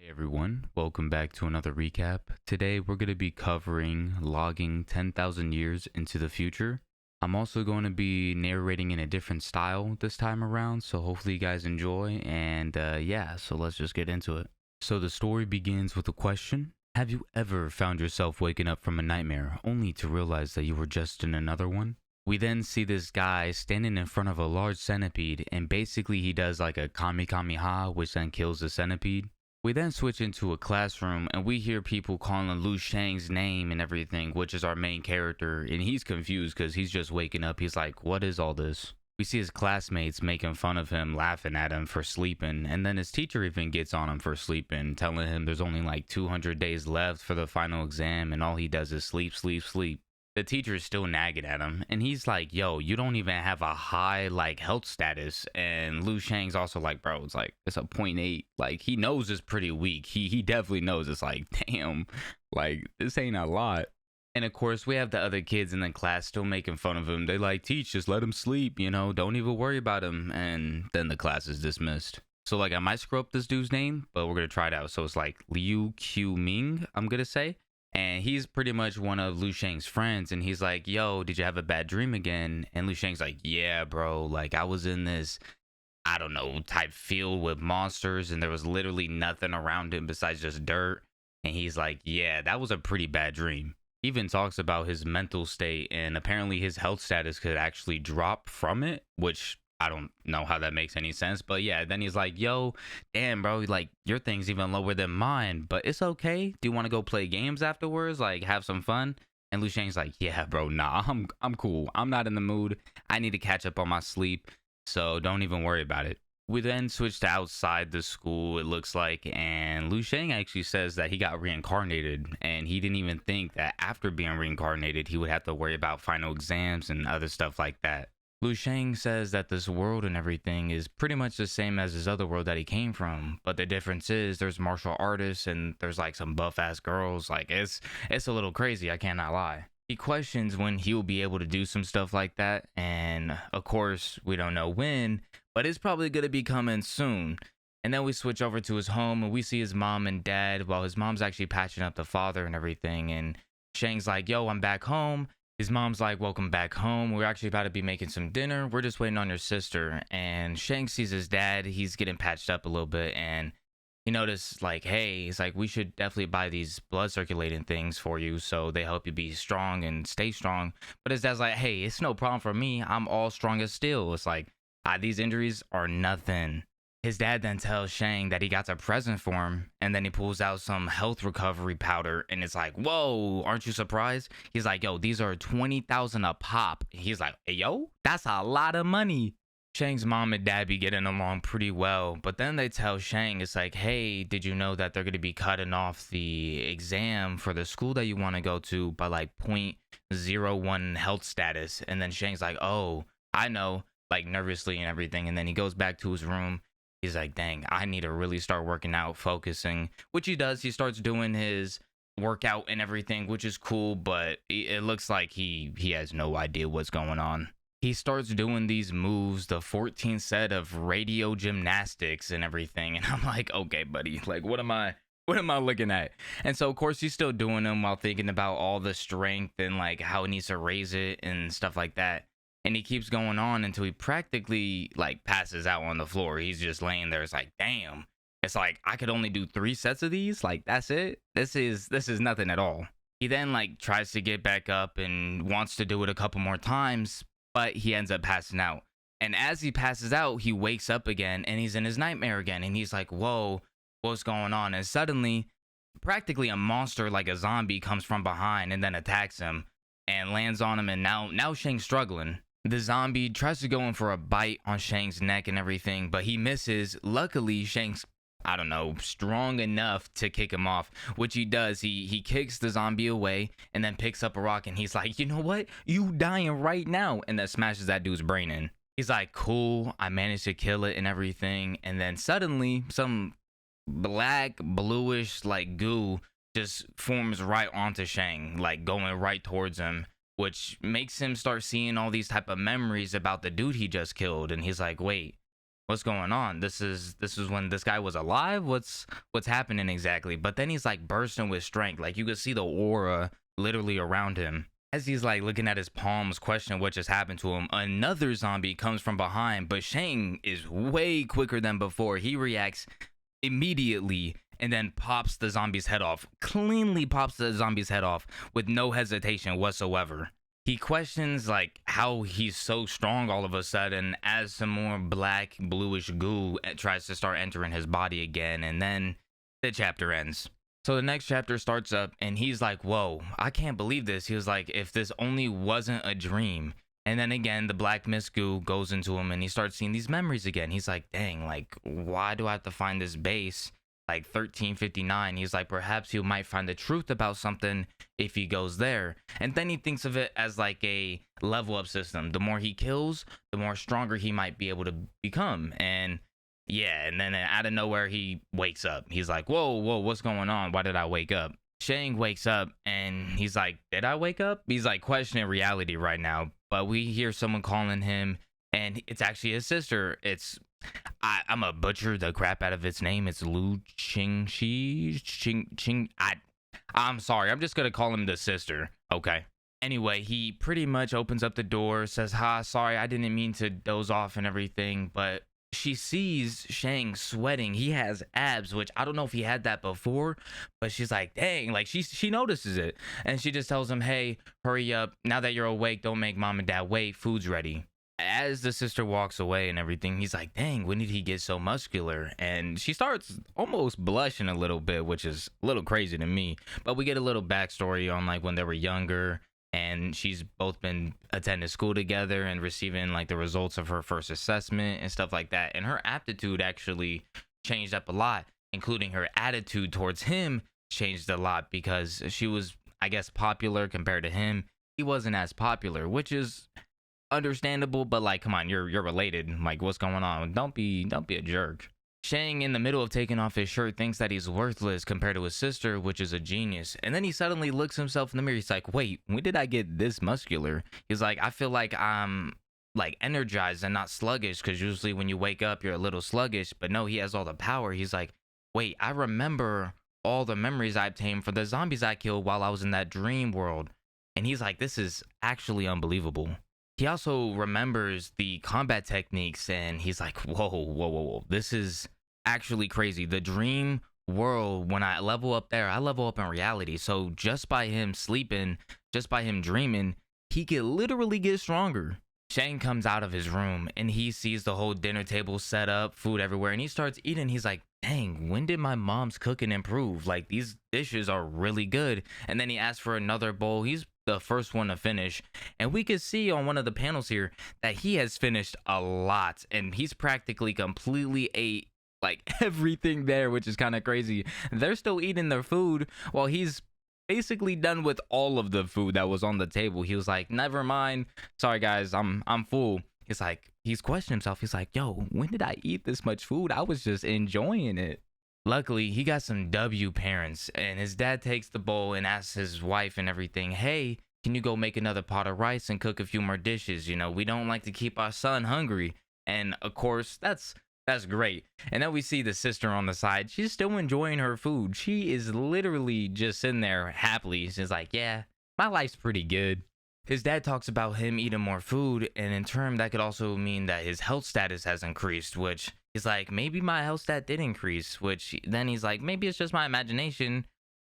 Hey everyone, welcome back to another recap. Today we're going to be covering logging 10,000 years into the future. I'm also going to be narrating in a different style this time around, so hopefully you guys enjoy. And yeah, so let's just get into it. So the story begins with a question. Have you ever found yourself waking up from a nightmare only to realize that you were just in another one? We then see this guy standing in front of a large centipede, and basically he does like a kami kami ha, which then kills the centipede. We then switch into a classroom and we hear people calling Lu Sheng's name and everything, which is our main character, and he's confused because he's just waking up. He's like, what is all this? We see his classmates making fun of him, laughing at him for sleeping, and then his teacher even gets on him for sleeping, telling him there's only like 200 days left for the final exam and all he does is sleep, sleep, sleep. The teacher is still nagging at him, and he's like, yo, you don't even have a high like health status. And Lu Sheng's also like, bro, it's like it's a point 0.8. Like, he knows it's pretty weak. He definitely knows. It's like, damn, like this ain't a lot. And of course we have the other kids in the class still making fun of him. They like, teach, just let him sleep, don't even worry about him. And then the class is dismissed. So like, I might screw up this dude's name, but we're gonna try it out. So it's like Liu Q Ming, I'm gonna say. And he's pretty much one of Lu Sheng's friends. And he's like, yo, did you have a bad dream again? And Lu Sheng's like, yeah, bro. Like, I was in this, I don't know, type field with monsters. And there was literally nothing around him besides just dirt. And he's like, yeah, that was a pretty bad dream. He even talks about his mental state. And apparently his health status could actually drop from it, which I don't know how that makes any sense. But yeah, then he's like, yo, damn, bro, like your thing's even lower than mine, but it's okay. Do you want to go play games afterwards? Like, have some fun? And Lu Sheng's like, yeah, bro, nah, I'm cool. I'm not in the mood. I need to catch up on my sleep. So don't even worry about it. We then switch to outside the school, it looks like, and Lu Sheng actually says that he got reincarnated, and he didn't even think that after being reincarnated, he would have to worry about final exams and other stuff like that. Lu Sheng says that this world and everything is pretty much the same as his other world that he came from, but the difference is there's martial artists and there's like some buff ass girls. Like, it's a little crazy, I cannot lie. He questions when he will be able to do some stuff like that, and of course we don't know when, but it's probably gonna be coming soon. And then we switch over to his home and we see his mom and dad while his mom's actually patching up the father and everything. And Sheng's like, yo, I'm back home. His mom's like, welcome back home. We're actually about to be making some dinner. We're just waiting on your sister. And Sheng sees his dad. He's getting patched up a little bit. And he noticed, like, hey, he's like, we should definitely buy these blood circulating things for you so they help you be strong and stay strong. But his dad's like, hey, it's no problem for me. I'm all strong as steel. It's like, these injuries are nothing. His dad then tells Sheng that he got a present for him, and then he pulls out some health recovery powder, and it's like, whoa, aren't you surprised? He's like, yo, these are 20,000 a pop. He's like, hey, yo, that's a lot of money. Sheng's mom and dad be getting along pretty well, but then they tell Sheng, it's like, hey, did you know that they're going to be cutting off the exam for the school that you want to go to by like 0.01 health status? And then Sheng's like, oh, I know, like nervously and everything, and then he goes back to his room. He's like, dang, I need to really start working out, focusing, which he does. He starts doing his workout and everything, which is cool, but it looks like he has no idea what's going on. He starts doing these moves, the 14th set of radio gymnastics and everything. And I'm like, okay, buddy, like, what am I looking at? And so, of course, he's still doing them while thinking about all the strength and like how he needs to raise it and stuff like that. And he keeps going on until he practically like passes out on the floor. He's just laying there. It's like, damn. It's like, I could only do 3 sets of these. Like, that's it. This is nothing at all. He then like tries to get back up and wants to do it a couple more times, but he ends up passing out. And as he passes out, he wakes up again and he's in his nightmare again. And he's like, whoa, what's going on? And suddenly, practically a monster like a zombie comes from behind and then attacks him and lands on him. And now Sheng's struggling. The zombie tries to go in for a bite on Sheng's neck and everything, but he misses. Luckily, Sheng's, I don't know, strong enough to kick him off, which he does. He kicks the zombie away and then picks up a rock and he's like, you know what? You dying right now. And that smashes that dude's brain in. He's like, cool, I managed to kill it and everything. And then suddenly some black, bluish like goo just forms right onto Sheng, like going right towards him, which makes him start seeing all these type of memories about the dude he just killed. And he's like, wait, what's going on? This is when this guy was alive. What's happening exactly? But then he's like bursting with strength. Like you could see the aura literally around him. As he's like looking at his palms, questioning what just happened to him, another zombie comes from behind, but Shang is way quicker than before. He reacts immediately and then pops the zombie's head off. Cleanly pops the zombie's head off with no hesitation whatsoever. He questions like how he's so strong all of a sudden as some more black bluish goo tries to start entering his body again, and then the chapter ends. So the next chapter starts up and he's like, whoa, I can't believe this. He was like, if this only wasn't a dream. And then again, the black mist goo goes into him and he starts seeing these memories again. He's like, dang, like, why do I have to find this base? Like 1359. He's like, perhaps he might find the truth about something if he goes there. And then he thinks of it as like a level up system. The more he kills, the more stronger he might be able to become. And yeah, and then out of nowhere, he wakes up. He's like, whoa, what's going on? Why did I wake up? Shang wakes up and he's like, did I wake up? He's like questioning reality right now. But we hear someone calling him and it's actually his sister. I'm a butcher the crap out of its name. It's Lu Sheng. I'm sorry. I'm just going to call him the sister. Okay. Anyway, he pretty much opens up the door, says, sorry, I didn't mean to doze off and everything, but she sees Shang sweating. He has abs, which I don't know if he had that before, but she's like, dang, like she notices it. And she just tells him, hey, hurry up. Now that you're awake, don't make mom and dad wait. Food's ready. As the sister walks away and everything, he's like, dang, when did he get so muscular? And she starts almost blushing a little bit, which is a little crazy to me. But we get a little backstory on like when they were younger. And she's both been attending school together and receiving like the results of her first assessment and stuff like that. And her aptitude actually changed up a lot, including her attitude towards him changed a lot because she was, I guess, popular compared to him. He wasn't as popular, which is understandable, but like, come on, you're related. Like, what's going on? Don't be a jerk. Shang, in the middle of taking off his shirt, thinks that he's worthless compared to his sister, which is a genius. And then he suddenly looks himself in the mirror. He's like, wait, when did I get this muscular? He's like, I feel like I'm like energized and not sluggish, because usually when you wake up, you're a little sluggish. But no, he has all the power. He's like, wait, I remember all the memories I obtained for the zombies I killed while I was in that dream world. And he's like, this is actually unbelievable. He also remembers the combat techniques and he's like, whoa. This is actually crazy. The dream world, when I level up there, I level up in reality. So just by him sleeping, just by him dreaming, he could literally get stronger. Shang comes out of his room and he sees the whole dinner table set up, food everywhere, and he starts eating. He's like, dang, when did my mom's cooking improve? Like, these dishes are really good. And then he asks for another bowl. He's the first one to finish, and we could see on one of the panels here that he has finished a lot, and he's practically completely ate like everything there, which is kind of crazy. They're still eating their food while he's basically done with all of the food that was on the table. He was like, never mind, sorry guys, I'm full. He's like, he's questioning himself. He's like, yo, when did I eat this much food? I was just enjoying it. Luckily, he got some W parents, and his dad takes the bowl and asks his wife and everything, hey, can you go make another pot of rice and cook a few more dishes? You know, we don't like to keep our son hungry. And of course, that's great. And then we see the sister on the side. She's still enjoying her food. She is literally just sitting there happily. She's like, yeah, my life's pretty good. His dad talks about him eating more food, and in turn, that could also mean that his health status has increased, which he's like, maybe my health stat did increase, which then he's like, maybe it's just my imagination,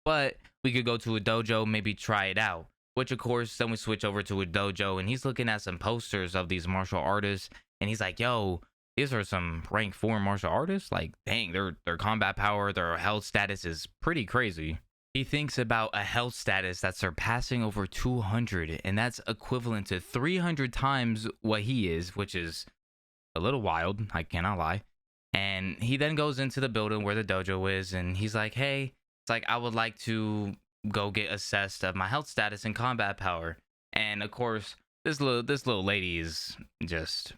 but we could go to a dojo, maybe try it out. Which, of course, then we switch over to a dojo, and he's looking at some posters of these martial artists, and he's like, yo, these are some rank 4 martial artists? Like, dang, their combat power, their health status is pretty crazy. He thinks about a health status that's surpassing over 200, and that's equivalent to 300 times what he is, which is a little wild, I cannot lie. And he then goes into the building where the dojo is, and he's like, hey, it's like, I would like to go get assessed of my health status and combat power. And of course, this little lady is just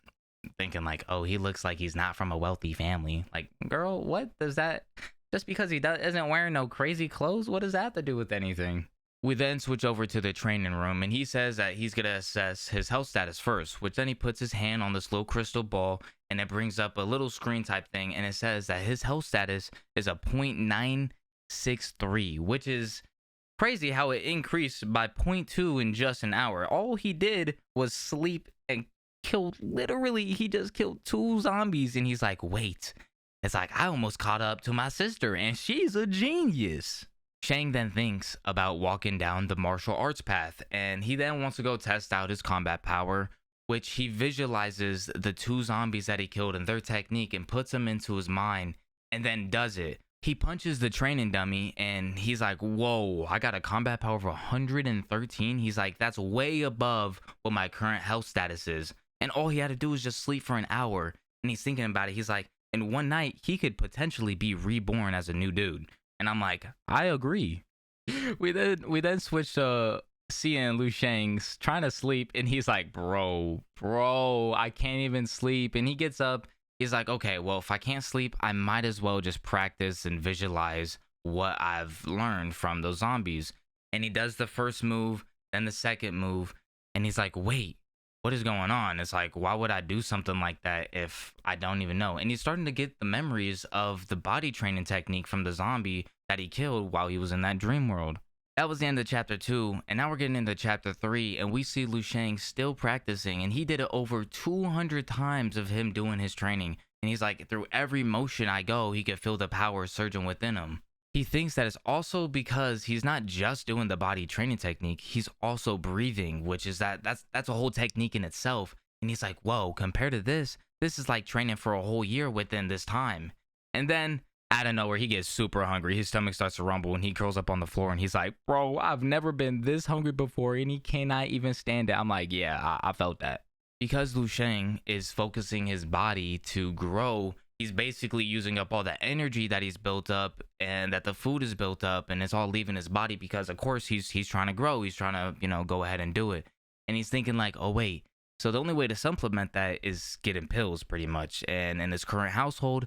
thinking like, oh, he looks like he's not from a wealthy family. Like, girl, what does that, just because he isn't wearing no crazy clothes, what does that have to do with anything? We then switch over to the training room, and he says that he's going to assess his health status first, which then he puts his hand on this little crystal ball, and it brings up a little screen type thing, and it says that his health status is a 0.963, which is crazy how it increased by zero point 0.2 in just an hour. All he did was sleep and killed, literally, he just killed 2 zombies, and he's like, wait, it's like, I almost caught up to my sister, and she's a genius. Shang then thinks about walking down the martial arts path, and he then wants to go test out his combat power, which he visualizes the 2 zombies that he killed and their technique and puts them into his mind, and then does it. He punches the training dummy, and he's like, whoa, I got a combat power of 113. He's like, that's way above what my current health status is. And all he had to do was just sleep for an hour. And he's thinking about it. He's like, in one night, he could potentially be reborn as a new dude. And I'm like, I agree. We then switch to seeing Lu Sheng's trying to sleep, and he's like, bro, I can't even sleep. And he gets up. He's like, okay, well, if I can't sleep, I might as well just practice and visualize what I've learned from those zombies. And he does the first move, then the second move, and he's like, wait, what is going on? It's like, why would I do something like that if I don't even know? And he's starting to get the memories of the body training technique from the zombie that he killed while he was in that dream world. That was the end of chapter 2, and now we're getting into chapter 3, and we see Lu Sheng still practicing, and he did it over 200 times of him doing his training. And he's like, through every motion I go, he could feel the power surging within him. He thinks that it's also because he's not just doing the body training technique, he's also breathing, which is that's a whole technique in itself. And he's like, whoa, compared to this is like training for a whole year within this time. And then out of nowhere, he gets super hungry. His stomach starts to rumble, and he curls up on the floor, and he's like, bro, I've never been this hungry before, and he cannot even stand it. I'm like, yeah, I felt that. Because Lu Sheng is focusing his body to grow, he's basically using up all the energy that he's built up and that the food is built up, and it's all leaving his body because, of course, he's trying to grow. He's trying to, go ahead and do it. And he's thinking like, oh, wait, so the only way to supplement that is getting pills pretty much. And in his current household,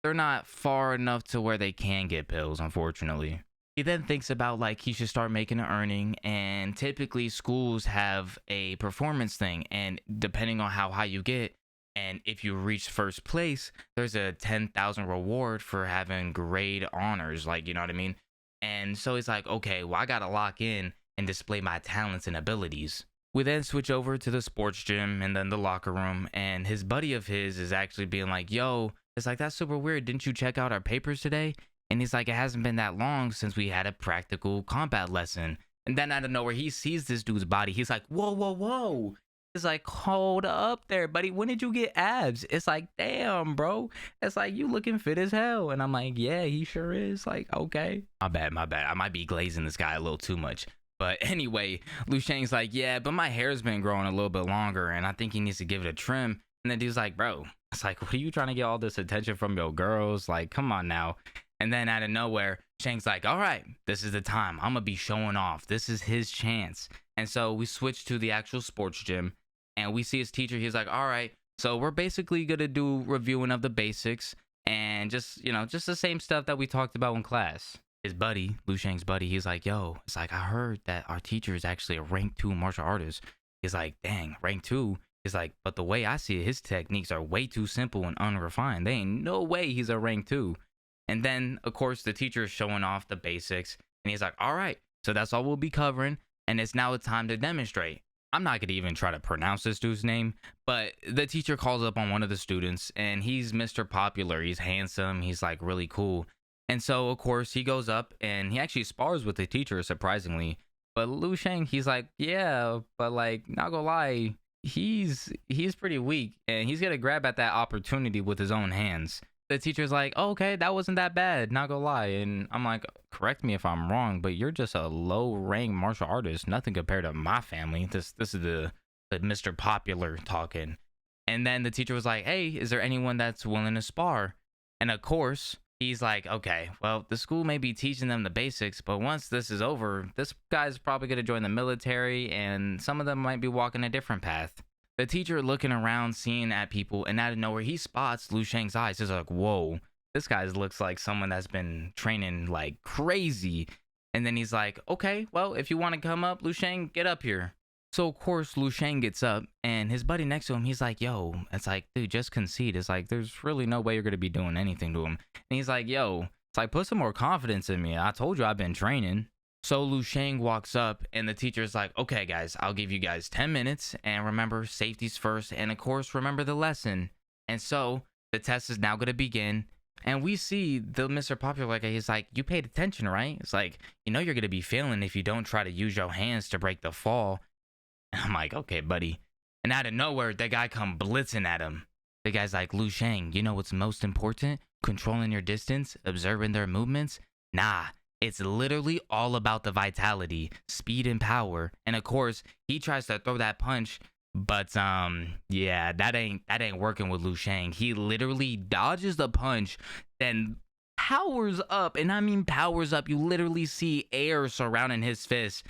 they're not far enough to where they can get pills, unfortunately. He then thinks about like he should start making an earning, and typically schools have a performance thing, and depending on how high you get, and if you reach first place, there's a 10,000 reward for having grade honors, like, you know what I mean? And so he's like, okay, well, I gotta lock in and display my talents and abilities. We then switch over to the sports gym and then the locker room, and his buddy of his is actually being like, yo, it's like, that's super weird. Didn't you check out our papers today? And he's like, it hasn't been that long since we had a practical combat lesson. And then out of nowhere, he sees this dude's body. He's like, whoa. It's like, hold up there, buddy. When did you get abs? It's like, damn, bro. It's like, you looking fit as hell. And I'm like, yeah, he sure is. Like, okay. My bad. I might be glazing this guy a little too much. But anyway, Lu Sheng's like, yeah, but my hair's been growing a little bit longer, and I think he needs to give it a trim. And the dude's like, bro, it's like, what are you trying to get all this attention from your girls? Like, come on now. And then out of nowhere, Sheng's like, all right, this is the time. I'm going to be showing off. This is his chance. And so we switch to the actual sports gym, and we see his teacher. He's like, all right, so we're basically going to do reviewing of the basics and just the same stuff that we talked about in class. His buddy, Lu Sheng's buddy, he's like, yo, it's like, I heard that our teacher is actually a rank 2 martial artist. He's like, dang, rank 2? He's like, but the way I see it, his techniques are way too simple and unrefined. There ain't no way he's a rank 2. And then, of course, the teacher is showing off the basics. And he's like, all right, so that's all we'll be covering. And it's now a time to demonstrate. I'm not going to even try to pronounce this dude's name. But the teacher calls up on one of the students. And he's Mr. Popular. He's handsome. He's like really cool. And so, of course, he goes up and he actually spars with the teacher, surprisingly. But Lu Sheng, he's like, yeah, but like, not gonna lie, he's pretty weak, and he's gonna grab at that opportunity with his own hands. The teacher's like, oh, okay, that wasn't that bad, not gonna lie. And I'm like, correct me if I'm wrong, but you're just a low rank martial artist, nothing compared to my family. This is the Mr. Popular talking. And then the teacher was like, hey, is there anyone that's willing to spar? And of course, he's like, okay, well, the school may be teaching them the basics, but once this is over, this guy's probably going to join the military, and some of them might be walking a different path. The teacher looking around, seeing at people, and out of nowhere, he spots Lu Sheng's eyes. He's like, whoa, this guy looks like someone that's been training like crazy. And then he's like, okay, well, if you want to come up, Lu Sheng, get up here. So of course Lu Sheng gets up, and his buddy next to him, he's like, yo, it's like, dude, just concede. It's like, there's really no way you're gonna be doing anything to him. And he's like, yo, it's like, put some more confidence in me. I told you I've been training. So Lu Sheng walks up, and the teacher's like, okay, guys, I'll give you guys 10 minutes. And remember, safety's first. And of course, remember the lesson. And so the test is now going to begin. And we see the Mr. Popular guy. He's like, you paid attention, right? It's like, you know, you're going to be failing if you don't try to use your hands to break the fall. And I'm like, okay, buddy. And out of nowhere, that guy come blitzing at him. The guy's like, Lu Sheng, you know what's most important? Controlling your distance, observing their movements? Nah. It's literally all about the vitality, speed, and power. And of course, he tries to throw that punch, but yeah, that ain't working with Lu Sheng. He literally dodges the punch, then powers up, and I mean powers up. You literally see air surrounding his fist,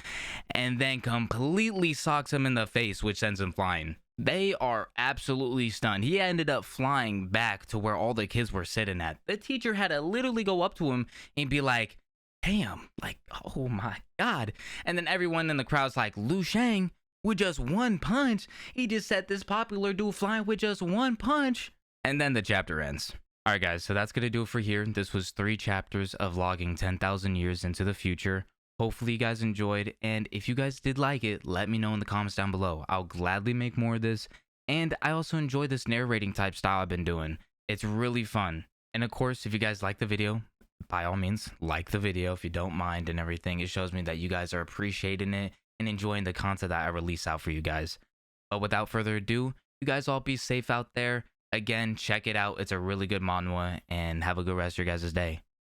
and then completely socks him in the face, which sends him flying. They are absolutely stunned. He ended up flying back to where all the kids were sitting at. The teacher had to literally go up to him and be like, damn, like, oh my god. And then everyone in the crowd's like, Lu Sheng, with just one punch, he just set this popular dude flying with just one punch. And then the chapter ends. All right, guys, so that's gonna do it for here. This was 3 chapters of logging 10,000 years into the future. Hopefully you guys enjoyed, and if you guys did like it, let me know in the comments down below. I'll gladly make more of this. And I also enjoy this narrating type style I've been doing. It's really fun. And of course, if you guys like the video, by all means, like the video if you don't mind and everything. It shows me that you guys are appreciating it and enjoying the content that I release out for you guys. But without further ado, you guys all be safe out there. Again, check it out. It's a really good manhwa, and have a good rest of your guys' day.